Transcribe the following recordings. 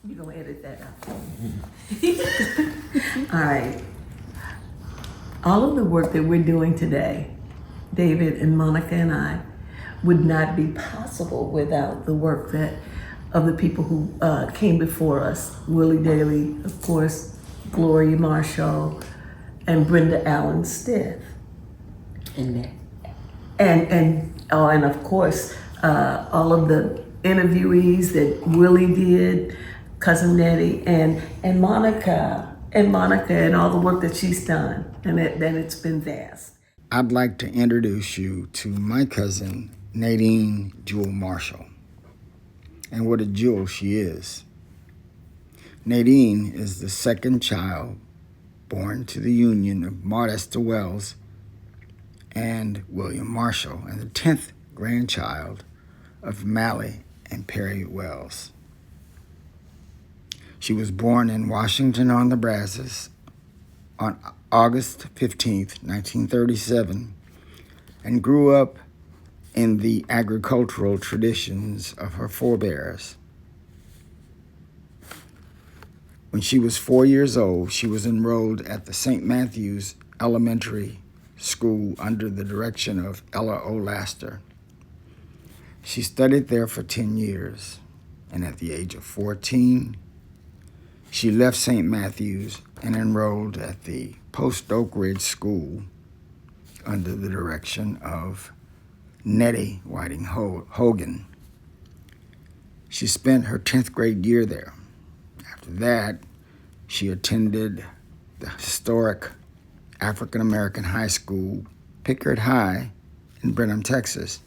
You're going to edit that out. All right. All of the work that we're doing today, David and Monica and I, would not be possible without the work that of the people who came before us. Willie Daly, of course, Gloria Marshall, and Brenda Allen Stiff. And And of course, all of the interviewees that Willie did, Cousin Nettie, and Monica, and all the work that she's done, and then it's been vast. I'd like to introduce you to my cousin, Nadine Jewel Marshall, and what a jewel she is. Nadine is the second child born to the union of Modesta Wells and William Marshall, and the 10th grandchild of Mally and Perry Wells. She was born in Washington on the Brazos on August 15th, 1937, and grew up in the agricultural traditions of her forebears. When she was 4 years old, she was enrolled at the St. Matthew's Elementary School under the direction of Ella O. Laster. She studied there for 10 years, and at the age of 14, she left St. Matthew's and enrolled at the Post Oak Ridge School under the direction of Nettie Whiting Hogan. She spent her 10th grade year there. After that, she attended the historic African American high school, Pickard High, in Brenham, Texas.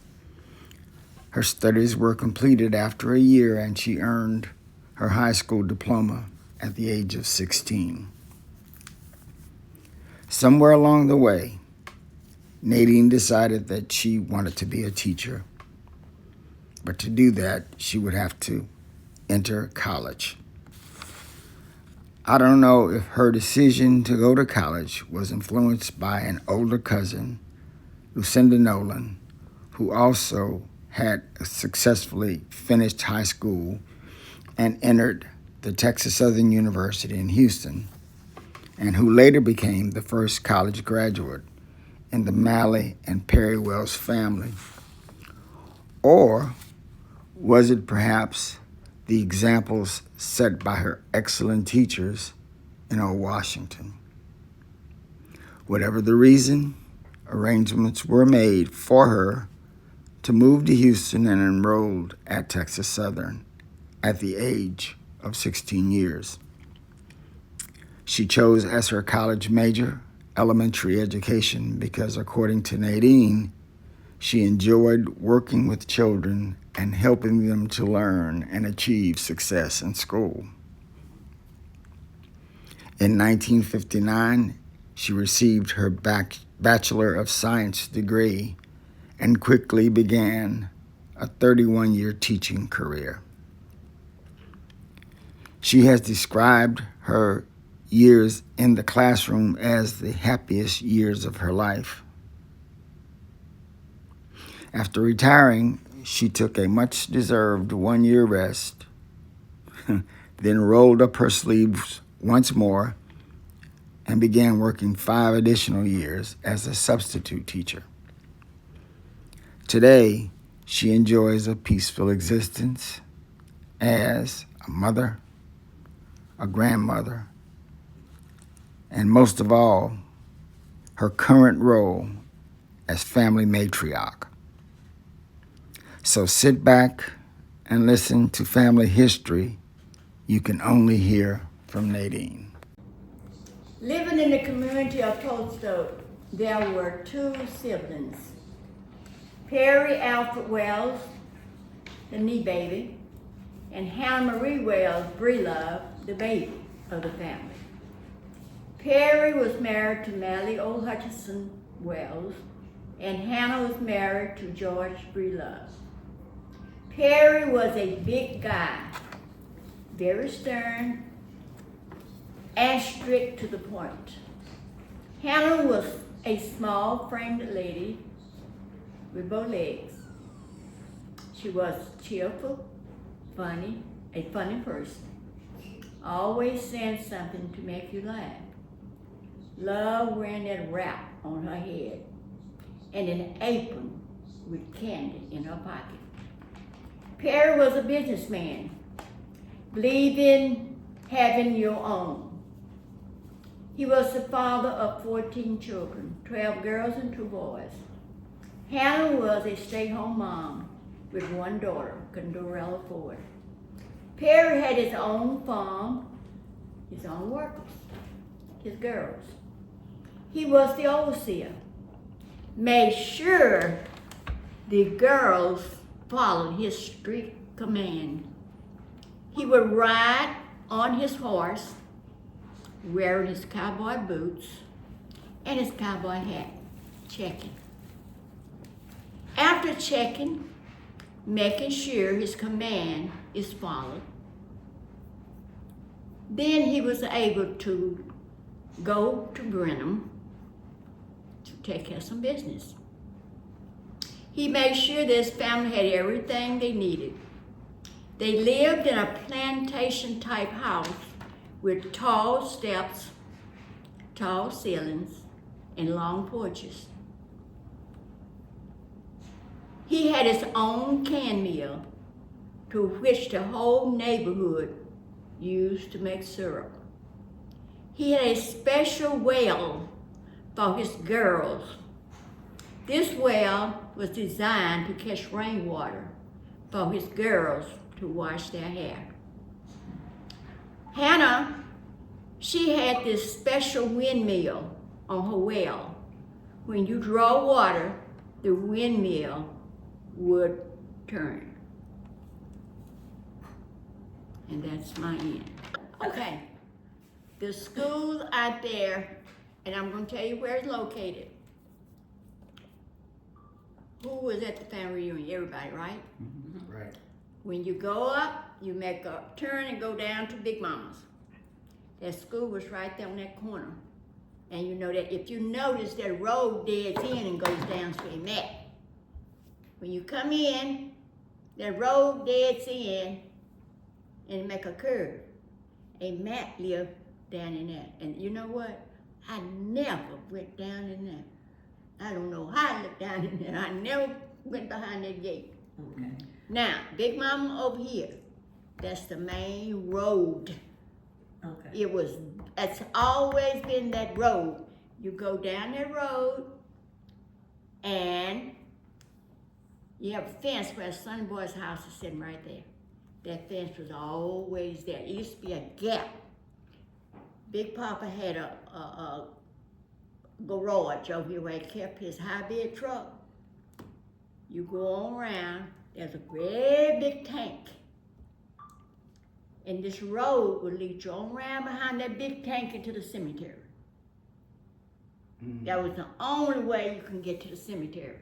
Her studies were completed after a year, and she earned her high school diploma at the age of 16. Somewhere along the way, Nadine decided that she wanted to be a teacher, but to do that, she would have to enter college. I don't know if her decision to go to college was influenced by an older cousin, Lucinda Nolan, who also had successfully finished high school and entered the Texas Southern University in Houston, and who later became the first college graduate in the Mally and Perry Wells family. Or was it perhaps the examples set by her excellent teachers in Old Washington? Whatever the reason, arrangements were made for her to move to Houston and enrolled at Texas Southern at the age of 16 years. She chose as her college major elementary education because, according to Nadine, she enjoyed working with children and helping them to learn and achieve success in school. In 1959, she received her Bachelor of Science degree and quickly began a 31-year teaching career. She has described her years in the classroom as the happiest years of her life. After retiring, she took a much-deserved 1-year rest, then rolled up her sleeves once more and began working 5 additional years as a substitute teacher. Today, she enjoys a peaceful existence as a mother, a grandmother, and most of all, her current role as family matriarch. So sit back and listen to family history you can only hear from Nadine. Living in the community of Tulsa, there were 2 siblings. Perry Alfred Wells, the knee baby, and Hannah Marie Wells, Breelove, the baby of the family. Perry was married to Mally O. Hutchinson Wells, and Hannah was married to George Breelove. Perry was a big guy, very stern and strict to the point. Hannah was a small framed lady with bow legs. She was cheerful, funny, a funny person. always saying something to make you laugh. Loved wearing that wrap on her head and an apron with candy in her pocket. Perry was a businessman, believed in having your own. He was the father of 14 children, 12 girls and 2 boys. Hannah was a stay-home mom with 1 daughter, couldn't do well afford. Perry had his own farm, his own workers, his girls. He was the overseer, made sure the girls followed his strict command. He would ride on his horse, wearing his cowboy boots and his cowboy hat, checking. After checking, making sure his command is followed, then he was able to go to Brenham to take care of some business. He made sure that his family had everything they needed. They lived in a plantation-type house with tall steps, tall ceilings, and long porches. He had his own can mill to which the whole neighborhood used to make syrup. He had a special well for his girls. This well was designed to catch rainwater for his girls to wash their hair. Hannah, she had this special windmill on her well. When you draw water, the windmill would turn. And that's my end. Okay, the school out there, and I'm going to tell you where it's located. Who was at the family reunion? Everybody, right? Right. When you go up, you make a turn and go down to Big Mama's. That school was right there on that corner. And you know that if you notice that road deads in and goes down to a mat. When you come in, that road deads in and make a curve. A mat lived down in that. And you know what? I never went down in that. I don't know how I looked down in there. I never went behind that gate. Okay. Now, Big Mama over here, that's the main road. Okay. It's always been that road. You go down that road and you have a fence where Sonny Boy's house is sitting right there. That fence was always there. It used to be a gap. Big Papa had a garage over here where he kept his high bed truck. You go on around, there's a very big tank. And this road will lead you on around behind that big tank into the cemetery. Mm-hmm. That was the only way you can get to the cemetery.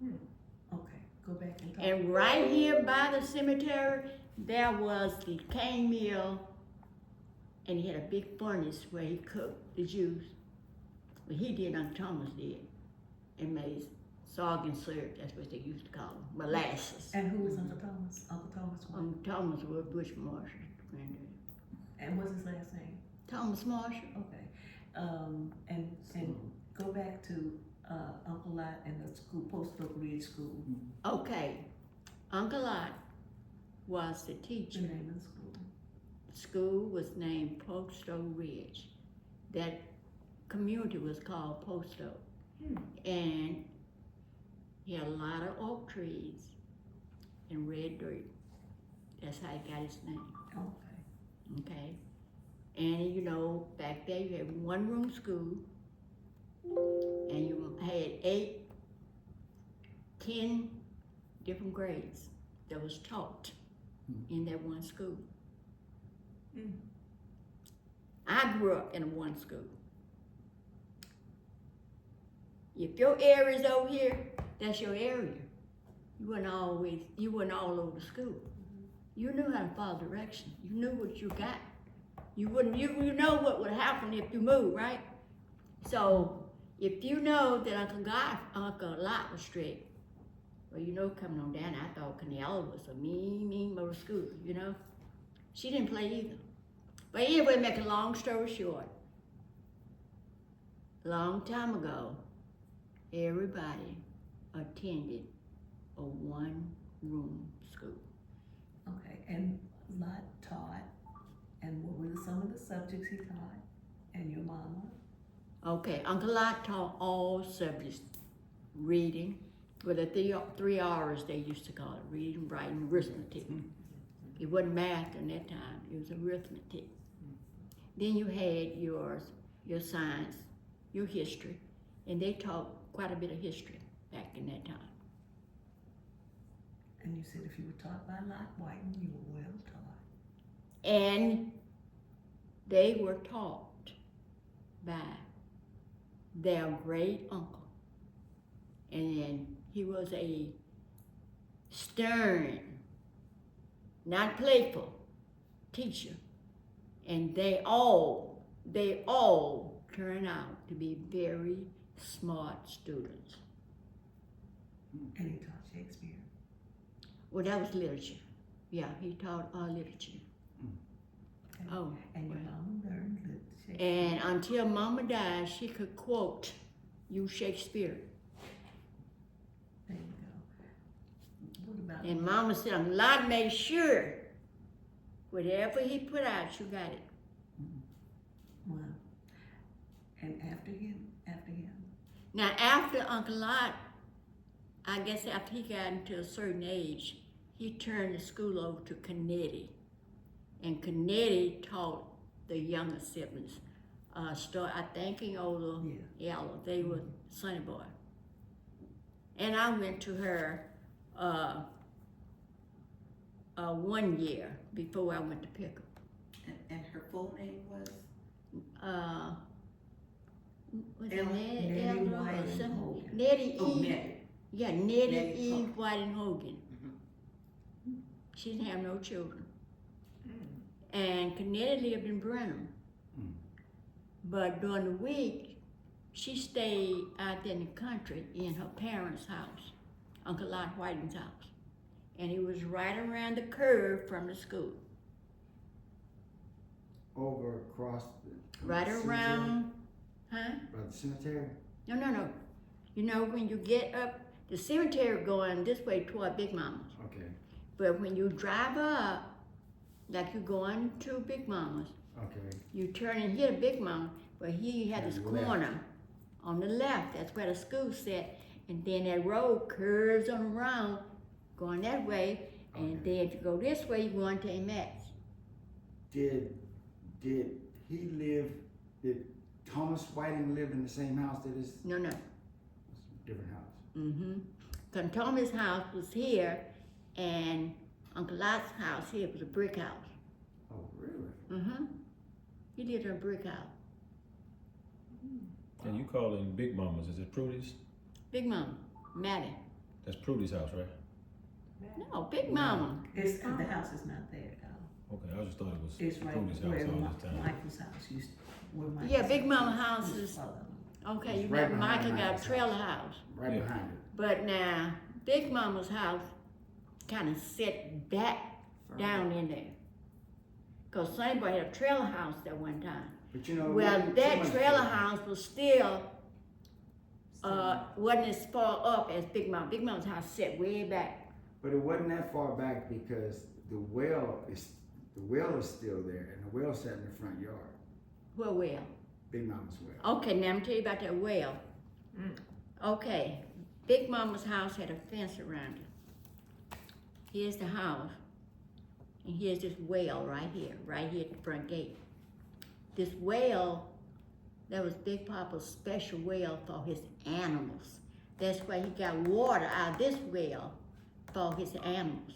Okay, go back and talk. And right here by the cemetery, there was the cane mill, and he had a big furnace where he cooked the juice. Well, he did, Uncle Thomas did, and made soggy syrup, that's what they used to call them, molasses. And who was Uncle Thomas? Uncle Thomas what? Uncle Thomas was Bush Marshall's granddaddy. And what's his last name? Thomas Marshall. Okay. And go back to Uncle Lot and the school, Post Oak Ridge School. Okay, Uncle Lot was the teacher. The name of the school. School was named Post Oak Ridge. That community was called Post Oak. And he had a lot of oak trees and red dirt. That's how he got his name. Okay. Okay. And you know, back there you had 1-room school, and you had 10 different grades that was taught in that one school. I grew up in a one school. If your area's over here, that's your area. You weren't all over the school. You knew how to follow direction. You knew what you got. You know what would happen if you moved, right? So if you know that Uncle Lot was strict, well, you know, coming on down, I thought Canella was a mean little school, you know. She didn't play either. But anyway, make a long story short, long time ago, everybody attended a one-room school. Okay, and Lot taught, and what were some of the subjects he taught? And your mama? Okay, Uncle Lot taught all subjects, reading, with the 3 R's they used to call it, reading, writing, arithmetic. It wasn't math in that time, it was arithmetic. Then you had your science, your history, and they taught quite a bit of history back in that time. And you said if you were taught by Lot Whiting, you were well taught. And they were taught by their great uncle. And then he was a stern, not playful teacher. And they all turned out to be very smart students. And he taught Shakespeare. Well, that was literature. Yeah, he taught literature. Okay. Oh, And your well. mama learned Shakespeare. And until Mama died, she could quote you Shakespeare. There you go. What about And Mama said, a lot made sure whatever he put out, you got it. Wow. And after him? Now, after Uncle Lot, I guess after he got into a certain age, he turned the school over to Canetti. And Canetti taught the younger siblings. I think in older, Ella, they were Sonny Boy. And I went to her 1 year before I went to Pickle. And her full name was? Was it Ella- Nettie Nettie Ella or White and something? Hogan. Nettie Oh, E. Nettie. Yeah, Nettie Nettie E. Hogan. White and Hogan. She didn't have no children. And Canetti lived in Brenham. But during the week, she stayed out there in the country in her parents' house, Uncle Lot Whiting's house. And it was right around the curve from the school. Over across the Right cemetery? around, huh? By the cemetery? No. You know, when you get up, the cemetery going this way toward Big Mama's. Okay. But when you drive up, like you're going to Big Mama's, Okay. you turn and hit a Big Mama, but he had this On the left. corner on the left. That's where the school set. And then that road curves on around, going that way. And Okay. then if you go this way, you're going to Amex. Did he live? Did Thomas Whiting live in the same house that his No. different house? Mm-hmm. Because Tommy's house was here, and Uncle Lot's house here was a brick house. Oh, really? Mm-hmm. He lived in a brick house. And you calling Big Mama's, is it Prudy's? Big Mama, Maddie. That's Prudy's house, right? No, Big Mama. It's, the house is not there, though. Okay, I just thought it was It's right Prudy's house where all this time. Michael's house used, where Michael's Yeah, Big house Mama used. house Used is, to follow them. okay, you It's right know, behind Michael got a Michael's trailer house. Right Yeah. behind it. But now, Big Mama's house kind of set back down in there. Because Sonny Boy had a trailer house that one time. But you know, Well, wasn't that too much trailer further. house was still, wasn't as far up as Big Mama. Big Mama's house set way back. But it wasn't that far back because the well is still there, and the well sat in the front yard. Well, Big Mama's well. okay, now I'm gonna tell you about that well. Okay, Big Mama's house had a fence around it. Here's the house, and here's this well right here at the front gate. This well, that was Big Papa's special well for his animals. That's why he got water out of this well for his animals.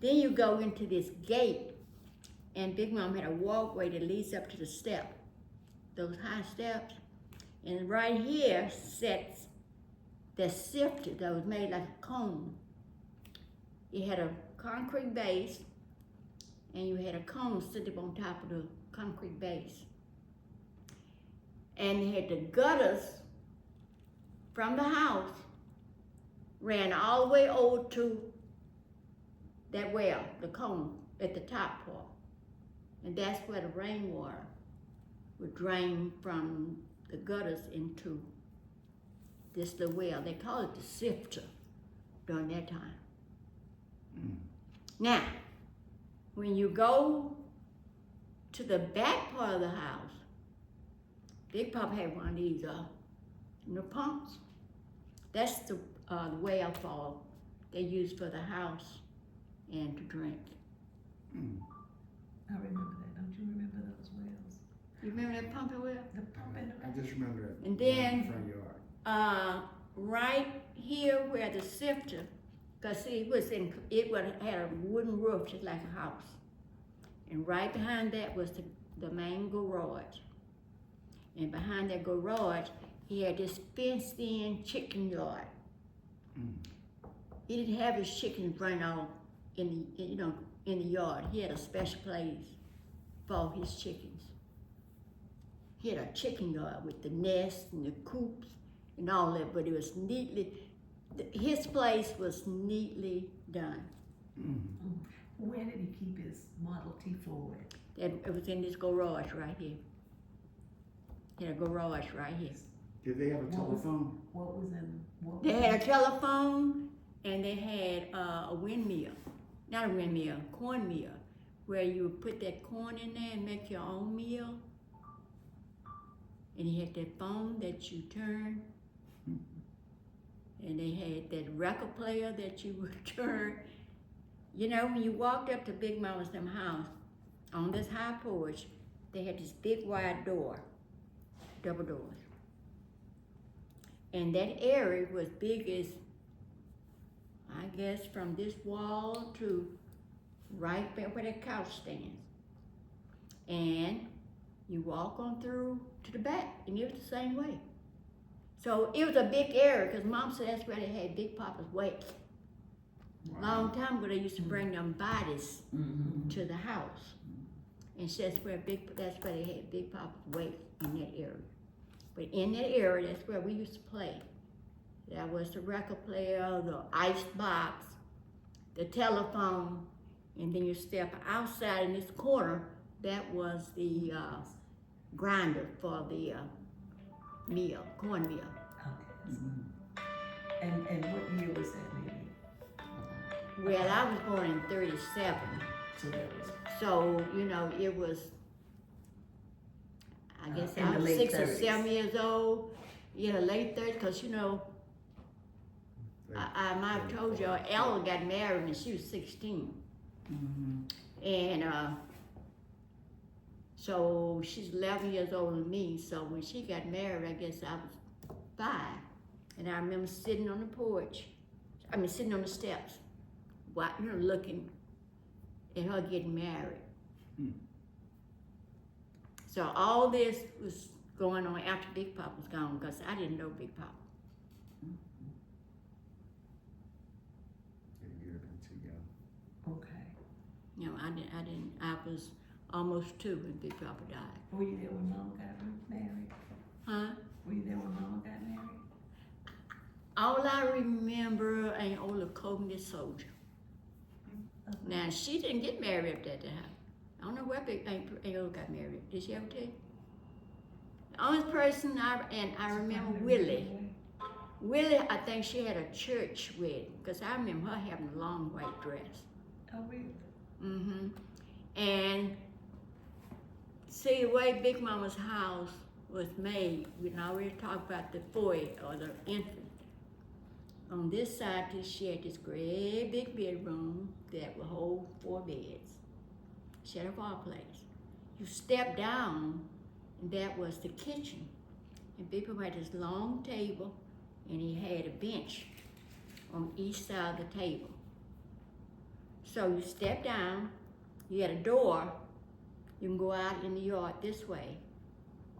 Then you go into this gate, and Big Mama had a walkway that leads up to the step, those high steps. And right here sits the sifter that was made like a cone. It had a concrete base, and you had a cone sitting on top of the concrete base. And you had the gutters from the house ran all the way over to that well, the cone at the top part. And that's where the rainwater would drain from the gutters into this little well. They call it the sifter during that time. Now, when you go to the back part of the house, Big Papa had one of these pumps. That's the well for they use for the house and to drink. I remember that. Don't you remember those wells? You remember that pumping well? The pump in the I just remember that. And then- in the front yard. Right here where the sifter, cause see, it had a wooden roof just like a house. And right behind that was the main garage. And behind that garage, he had this fenced in chicken yard. He didn't have his chickens run off in the yard. He had a special place for his chickens. He had a chicken yard with the nest and the coops and all that, but it was his place was neatly done. Where did he keep his Model T Ford? It was in this garage right here. He had a garage right here. Did they have a What was- telephone? What was in? What They was had a telephone and they had a windmill. Not a windmill, corn mill, where you would put that corn in there and make your own meal. And he had that phone that you turn. And they had that record player that you would turn. You know, when you walked up to Big Mama's them house, on this high porch, they had this big wide door, double doors. And that area was big as, I guess, from this wall to right back where that couch stands. And you walk on through to the back, and it was the same way. So it was a big area, because Mom said that's where they had Big Papa's wake. Long time ago, they used to bring them bodies to the house. And so that's where they had Big Papa's wake in that area. But in that area, that's where we used to play. That was the record player, the ice box, the telephone, and then you step outside in this corner, that was the grinder for the meal, corn meal. Okay. And what year was that, maybe? Well, I was born in 37, So that was so, it was, I guess in I the was late 6 or 30s. 7 years old. Yeah, late 30s, because, I might have told you, Ella got married when she was 16. And so she's 11 years older than me, so when she got married, I guess I was 5. And I remember sitting on the porch, sitting on the steps, looking at her getting married. So all this was going on after Big Papa was gone, because I didn't know Big Papa. You would have been too young. okay. I was almost 2 when Big Papa died. Were you there when Mama got married? Huh? Were you there when Mama got married? All I remember ain't old Cogney soldier. Now, she didn't get married up at that time. I don't know where Big Aunt got married. Did she ever tell you? The only person I remember Willie. Willie, I think she had a church wedding, because I remember her having a long white dress. Oh, really? And see, the way Big Mama's house was made, we already talked about the foyer or the entrance. On this side, she had this great big bedroom that would hold 4 beds. She had a fireplace. You step down, and that was the kitchen. And Big Papa had this long table, and he had a bench on each side of the table. So you step down, you had a door, you can go out in the yard this way,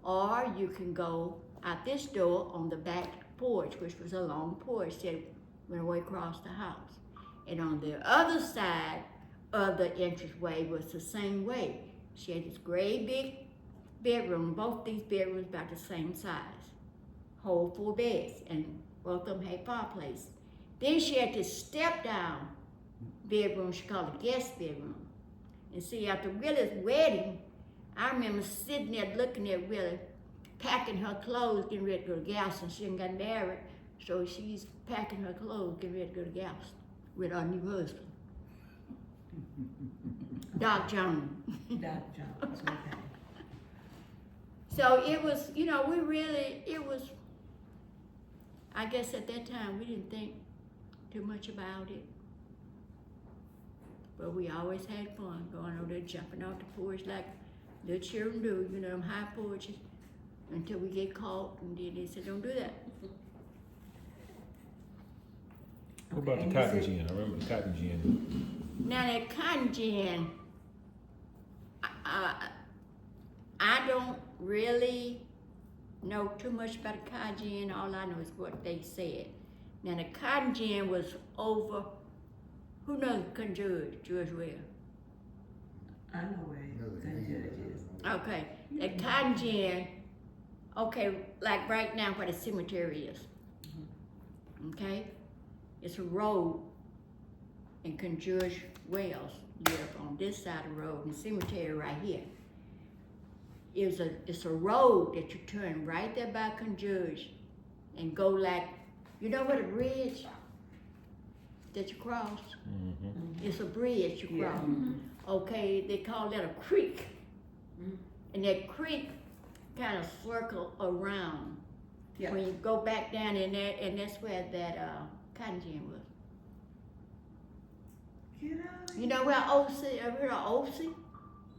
or you can go out this door on the back porch, which was a long porch that went away across the house. And on the other side of the entranceway was the same way. She had this great big bedroom, both these bedrooms about the same size, hold 4 beds, and both of them had fireplace. Then she had this step down bedroom, she called it guest bedroom. And see, after Willie's wedding, I remember sitting there looking at Willie, packing her clothes, getting ready to go to Galveston. She didn't got married, so she's packing her clothes, getting ready to go to Galveston with her new husband, Doc Jones. Dr. Jones, okay. So it was, you know, I guess at that time we didn't think too much about it. But we always had fun going over there, jumping off the porch like little children do, you know, them high porches, until we get caught, and then they said, don't do that. What about And the you cotton said- gin? I remember the cotton gin. Now that cotton gin, I don't really know too much about the cotton gin. All I know is what they said. Now the cotton gin was over. Who knows George Well? I know where the judge is. Okay, the cotton gin. Okay, like right now where the cemetery is. Okay, it's a road, and George Wells lived on this side of the road, and the cemetery right here. It's a road that you turn right there by George, and go like, you know what a bridge that you cross? Mm-hmm. It's a bridge you Yeah. cross. Okay, they call that a creek. And that creek kind of circle around. Yeah. When you go back down in there, and that's where that cotton gin was. Get out of You know where Olsey, ever heard of Olsey?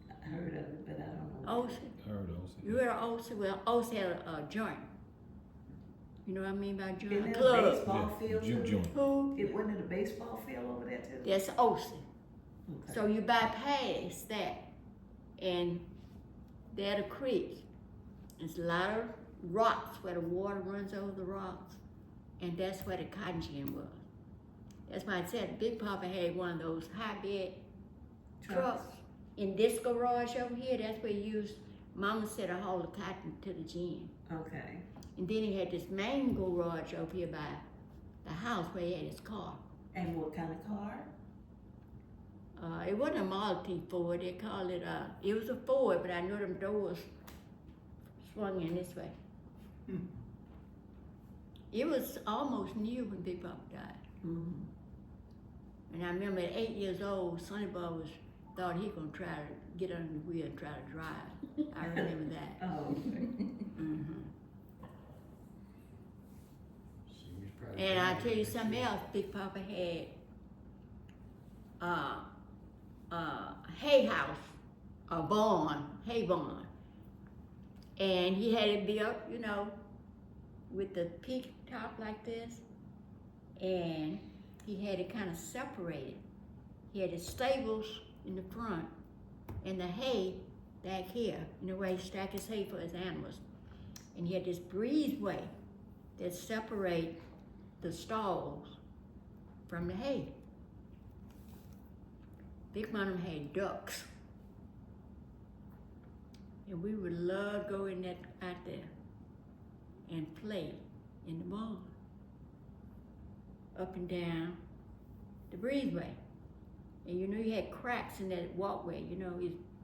I heard of it, but I don't know. Olsey? I heard those. You heard of Olsey? Well, Olsey had a joint. You know what I mean by joint? Isn't A that a club. baseball field? Juke too? joint. Who? It wasn't it a baseball field over there too? That's Olsey. Okay. So you bypass that, and there's a creek. There's a lot of rocks where the water runs over the rocks, and that's where the cotton gin was. That's why I said Big Papa had one of those high bed trucks in this garage over here. That's where he used. Mama said to haul the cotton to the gin, Okay. and then he had this main garage over here by the house where he had his car. And what kind of car? It wasn't a Model T Ford. They called it it was a Ford, but I know them doors swung in this way. It was almost new when Big Papa died. Mm-hmm. And I remember at 8 years old, Sonny Boy thought he gonna try to get under the wheel and try to drive. I remember that. Oh, okay. And I tell you something else, Big Papa had hay house, a barn, hay barn. And he had it built, you know, with the peak top like this. And he had it kind of separated. He had his stables in the front and the hay back here, you know, where he stacked his hay for his animals. And he had this breezeway that separate the stalls from the hay. Big Mom had ducks. And we would love going out there and play in the barn, up and down the breezeway. And you know you had cracks in that walkway, you know,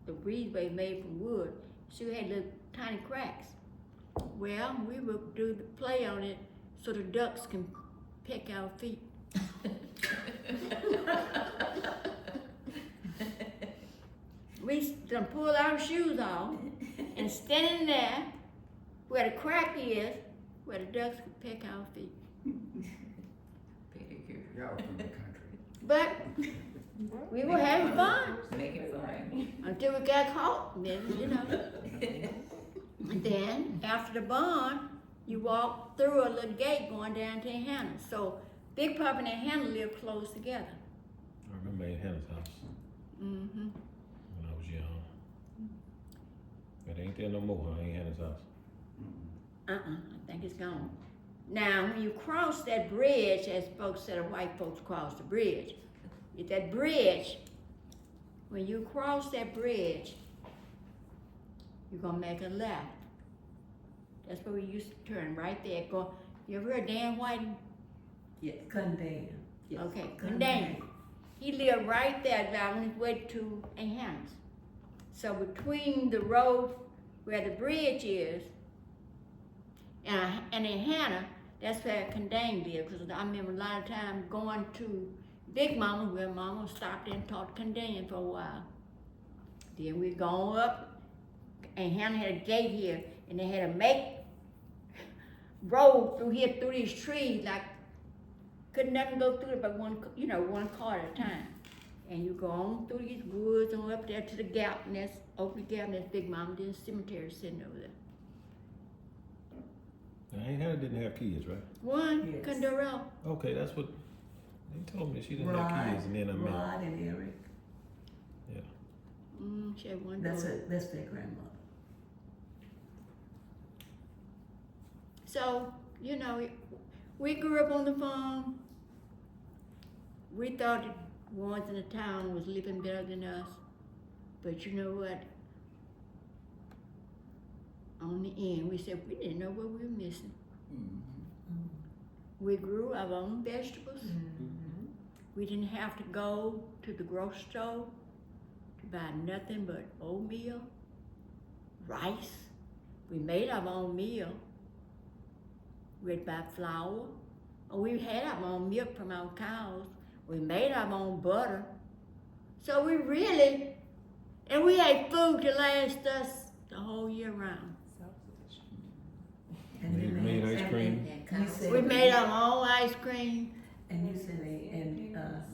the breezeway made from wood, so you had little tiny cracks. Well, we would do the play on it so the ducks can peck our feet. We done pull our shoes off and standing there where the crack is, where the ducks could peck our feet. Y'all from the country. But we were having fun Make it fun. until we got caught, and then, you know. And then, after the barn, you walk through a little gate going down to Aunt Hannah's. So Big Papa and Aunt Hannah lived close together. I remember Aunt Hannah's house Mm-hmm. when I was young. But ain't there no more, huh? Aunt Hannah's house. I think it's gone. Now, when you cross that bridge, as folks said, white folks cross the bridge. If that bridge, when you cross that bridge, you're gonna make a left. That's where we used to turn, right there. Go. You ever heard Dan Whiting? Yes. Condemn. Yes. Okay, Condane. He lived right there, on his way to Hannah's. So between the road where the bridge is and in Hannah, that's where Condane lived. Because I remember a lot of times going to Big Mama, where Mama stopped and talked to Condane for a while. Then we gone up, and Hannah had a gate here, and they had to make road through here, through these trees, like couldn't nothing go through it but one car at a time. And you go on through these woods and up there to the gap, and that's Oakley Gap, and that's Big Mama, then cemetery sitting over there. Now, Aunt Hannah didn't have kids, right? One, Yes. Condorel. Okay, that's what they told me. She didn't have kids, and then I met. Rod and Eric. Yeah. She had one That's daughter. that's their grandmother. So, we grew up on the farm. We thought the ones in the town was living better than us. But you know what? On the end, we said we didn't know what we were missing. We grew our own vegetables. We didn't have to go to the grocery store to buy nothing but oatmeal, rice. We made our own meal. We'd buy flour. We had our own milk from our cows. We made our own butter. So we really, and we had food to last us the whole year round. And Made- then made they- ice and- cream. and you said- We made our own ice cream. And you said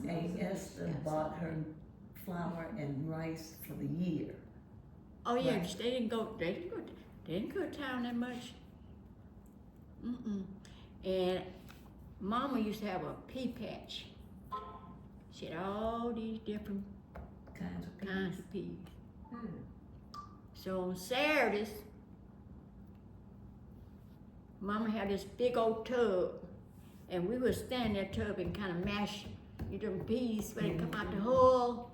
Aunt Esther bought her flour and rice for the year. Oh yeah, Right. they didn't go to town that much. And Mama used to have a pea patch. She had all these different Kinds of peas. kinds of peas. So on Saturdays, Mama had this big old tub, and we would stand in that tub and kind of mash them peas when they come out the hull.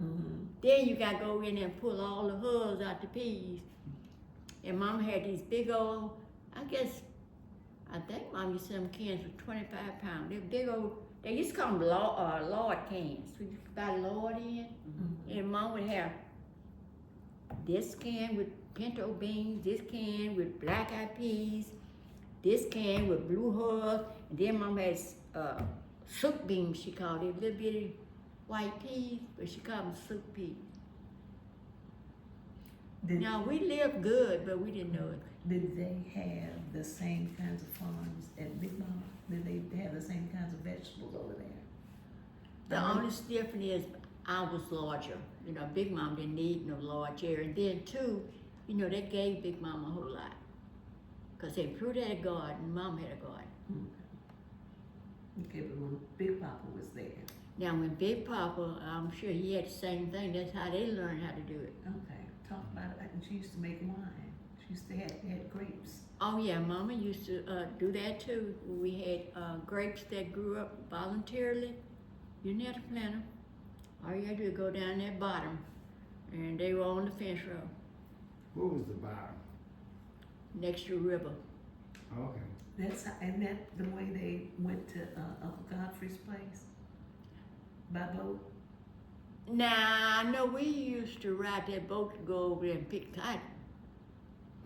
Then you gotta go in there and pull all the hulls out the peas. And Mama had these big old, I think Mama used to sell them cans for 25 pounds. They're big old, they used to call them Lord cans. So you could buy Lord in. And Mom would have this can with pinto beans, this can with black-eyed peas, this can with blue hulls, and then Mom had soup beans, she called it, little bitty white peas, but she called them soup peas. Now, we lived good, but we didn't know it. Did they have the same kinds of farms at Big Mama? Did they have the same kinds of vegetables over there? The only difference is I was larger. Big Mom didn't need no large area. And then too, they gave Big Mom a whole lot. Because they Prude had a garden, Mom had a garden. Okay, but when Big Papa was there. Now when Big Papa, I'm sure he had the same thing. That's how they learned how to do it. Okay, talk about it. And she used to make wine. She used to had grapes. Oh yeah, Mama used to do that too. We had grapes that grew up voluntarily. You didn't have to plant them. All you had to do is go down that bottom, and they were on the fence row What was the bottom? next to the river. Okay. And that the way they went to Uncle Godfrey's place? By boat? Now, I know we used to ride that boat to go over there and pick cotton.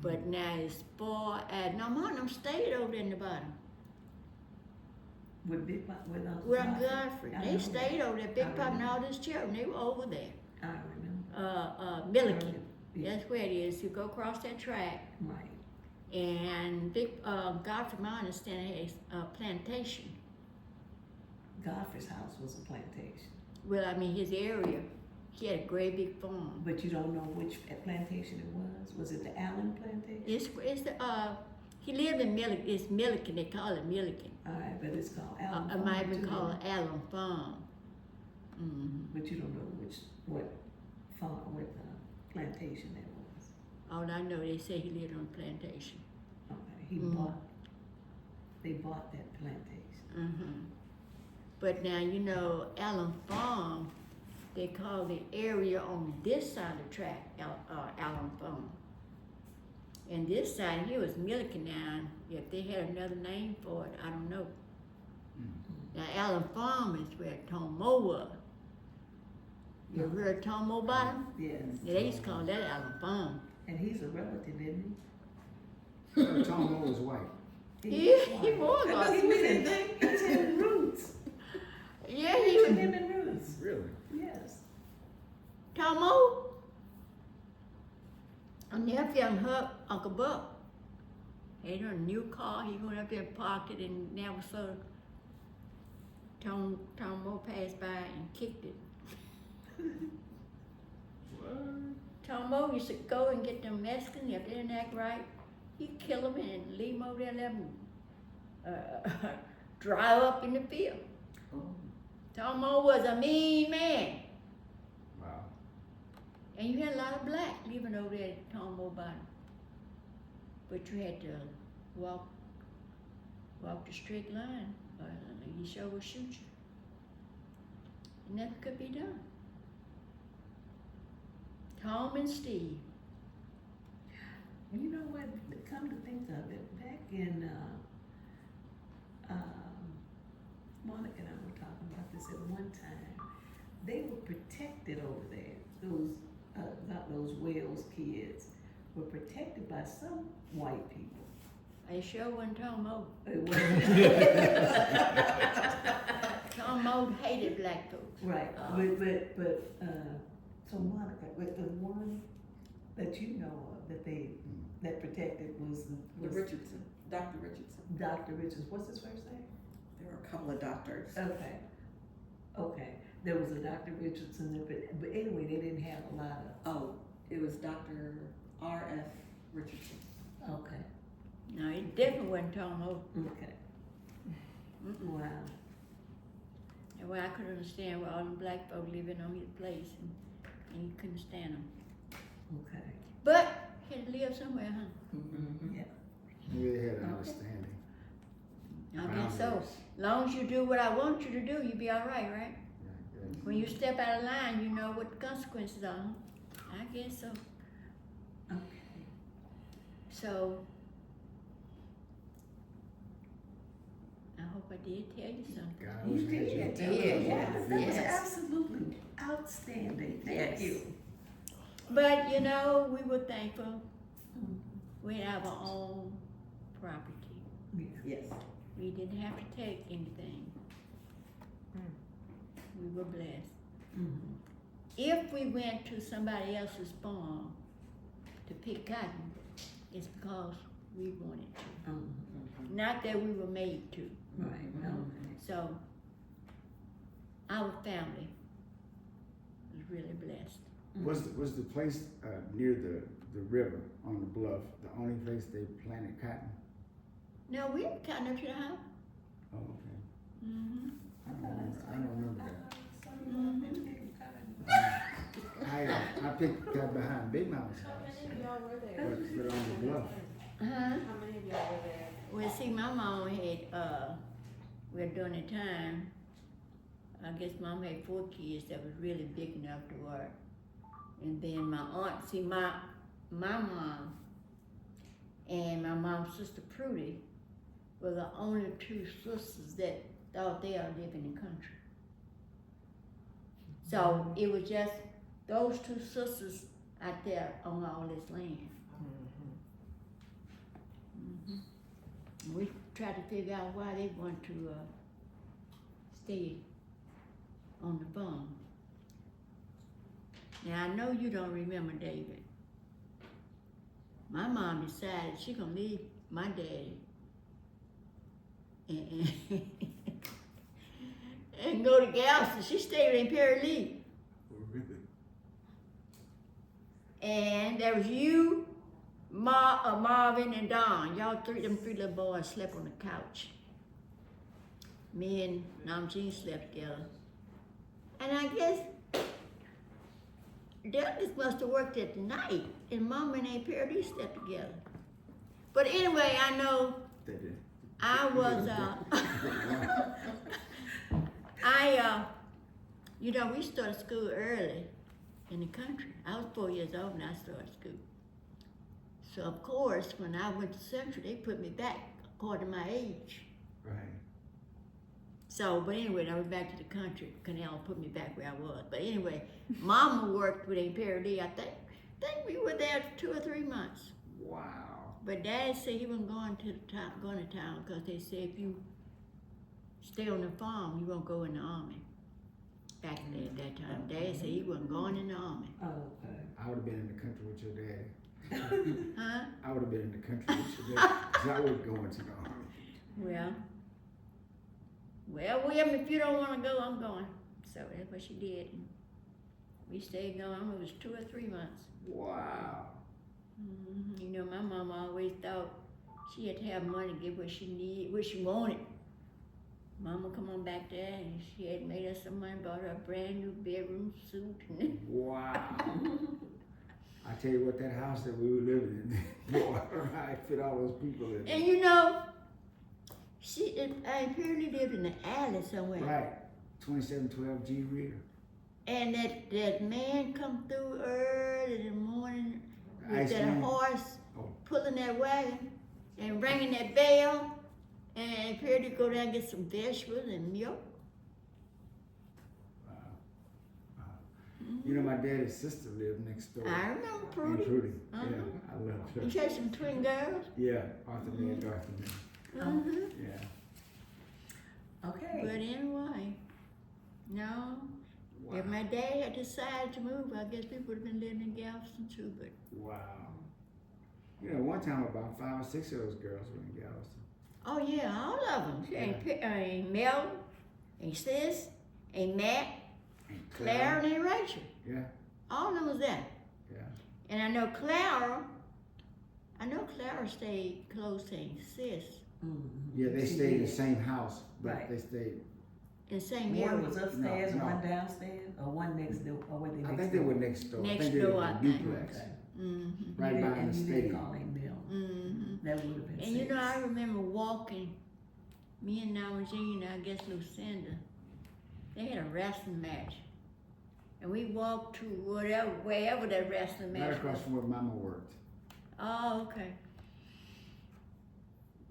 But now as far as, now Mom them stayed over there in the bottom. With Big Papa, with Uncle With Godfrey? Godfrey. I They know stayed that. over there. I Big Papa and remember. all his children, they were over there. I remember. Milliken. Yeah. That's where it is. You go across that track. Right. And Big Godfrey, from my understanding, has a plantation. Godfrey's house was a plantation. Well, I mean, his area, he had a great big farm. But you don't know which plantation it was? Was it the Allen plantation? It's the, he lived in Milliken. It's Milliken, they call it Milliken. All right, but it's called Allen. It might have been too. called Allen Farm. But you don't know what farm, what plantation that was. All I know, they say he lived on a plantation. Okay, they bought that plantation. But now, Allen Farm, they call the area on this side of the track Allen Farm. And this side here was Milliken now. If they had another name for it, I don't know. Now, Allen Farm is where Tom Moore was. You ever heard of Tomo Bottom? Yes. Yeah, they used to call that Alabama. And he's a relative, isn't Tom Moore was white. he? He was. No, he was in he's in Roots. Yeah, He he was was. him in Roots. Really? Yes. Tomo. A nephew and her Uncle Buck. He had a new car. He went up there and parked it and never saw Tomo passed by and kicked it. Tomo used to go and get them Mexicans, if they didn't act right, he'd kill them and leave them over there and let them dry up in the field. Oh. Tomo was a mean man. Wow. And you had a lot of blacks living over there at Tomo Bottom. But you had to walk the straight line, or he sure will shoot you. And that could be done. Tom and Steve. You know what? Come to think of it, back in Monica and I were talking about this at one time. They were protected over there. Those not those Wales kids were protected by some white people. I sure wasn't Tomo. It wasn't Tomo hated black folks. right, but so Monica, with the one that you know of that protected was The Richardson, Dr. Richardson. Dr. Richards. What's his first name? There were a couple of doctors. Okay. There was a Dr. Richardson, but anyway, they didn't have a lot of. Oh, it was Dr. R.F. Richardson. Okay. No, it definitely wasn't Tomo. Okay. Wow. And well, I couldn't understand why all them black folk living on his place and he couldn't stand them. Okay. But he had to live somewhere, huh? Mm-hmm. Yeah. We had an understanding. I guess so. Long as you do what I want you to do, you'll be all right, right? Yeah, When you step out of line, you know what the consequences are. Huh? I guess so. Okay. So, I hope I did tell you something. God You was did. Yes, That was yes. absolutely outstanding. Thank Yes. you. But you know, we were thankful. We have our own property. Yeah. Yes. We didn't have to take anything. We were blessed. Mm-hmm. If we went to somebody else's farm to pick cotton, it's because we wanted to. Not that we were made to. Right. Okay. So, our family was really blessed. Was the place near the river on the bluff the only place they planted cotton? No, we didn't cotton up to the house. Oh, okay. Mm-hmm. I don't remember that. I picked that behind Big Mama's house. How many of y'all were there? But on the bluff. Uh-huh. How many of y'all were there? Well, see, my mom had, well, during the time, I guess mom had 4 kids that was really big enough to work. And then my aunt, see, my mom and my mom's sister Prudy were the only 2 sisters that thought they ought to live in the country. So it was just those 2 sisters out there on all this land. We tried to figure out why they want to stay on the farm. Now I know you don't remember David. My mom decided she gonna leave my daddy and go to Galveston. She stayed in Perry Lee. Oh, really? And there was you, Marvin, and Don. Y'all them three little boys slept on the couch. Me and Nam Jean slept together. And I guess Douglas must have worked at night, and Mom and Aunt Perry slept together. But anyway, I know They did. I was, you know, we started school early in the country. I was 4 years old when I started school. So of course, when I went to Central, they put me back according to my age. Right. So, but anyway, I went back to the country. Canal put me back where I was. But anyway, Mama worked with Aunt Perry Lee. I think we were there 2 or 3 months. Wow. But Dad said he wasn't going to town because they said if you stay on the farm, you won't go in the army. Back there at that time, Dad said he wasn't going in the army. Oh, okay. I would have been in the country with your daddy. Huh? I would have been in the country with your daddy. 'Cause I would go into the army. Well, William, if you don't want to go, I'm going. So that's what she did. We stayed going. It was 2 or 3 months. Wow. You know, my mom always thought she had to have money to get what she needed, what she wanted. Mama come on back there and she had made us some money, bought her a brand new bedroom suit. Wow. I tell you what, that house that we were living in, boy, I fit all those people in. And you know, she apparently lived in the alley somewhere. Right. 2712 G Rear. And that man come through early in the morning with Ice that man. horse Oh. pulling that wagon and ringing that bell. And appeared to go down and get some vegetables and milk. Wow. Wow. You know, my daddy's sister lived next door. I remember In Prudy. Prudy. Uh-huh. Yeah, I love her. You had some twin girls. Yeah, Arthur Lee and Dorothy Lee. Yeah. But Okay. anyway, no. If my dad had decided to move, I guess we would have been living in Galveston too. But Wow. You know, one time about 5 or 6 of those girls were in Galveston. oh yeah, all of them. Ain't Mel, ain't Sis, ain't Matt, Clara, and ain't Rachel. Yeah, All of them was there. yeah. And I know Clara stayed close to Sis Yeah, they stayed in the same house, but Right. they stayed. in the same One area. was upstairs and No. one downstairs, or one next door, or were they next I door? think they were next door. Next I think they door, were I in a think. duplex. Okay. Mm-hmm. Right You behind didn't- the and you didn't stadium. call him Bill. Mm-hmm. That would have been And you know, I six. remember walking, me and Nalgene, I guess Lucinda, they had a wrestling match. And we walked to wherever that wrestling Right match across was. from where Mama worked. Oh, okay.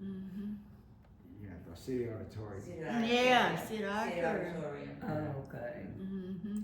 Mm-hmm. Yeah, the city auditorium. Yeah, City Auditorium. Oh, okay. Mm-hmm.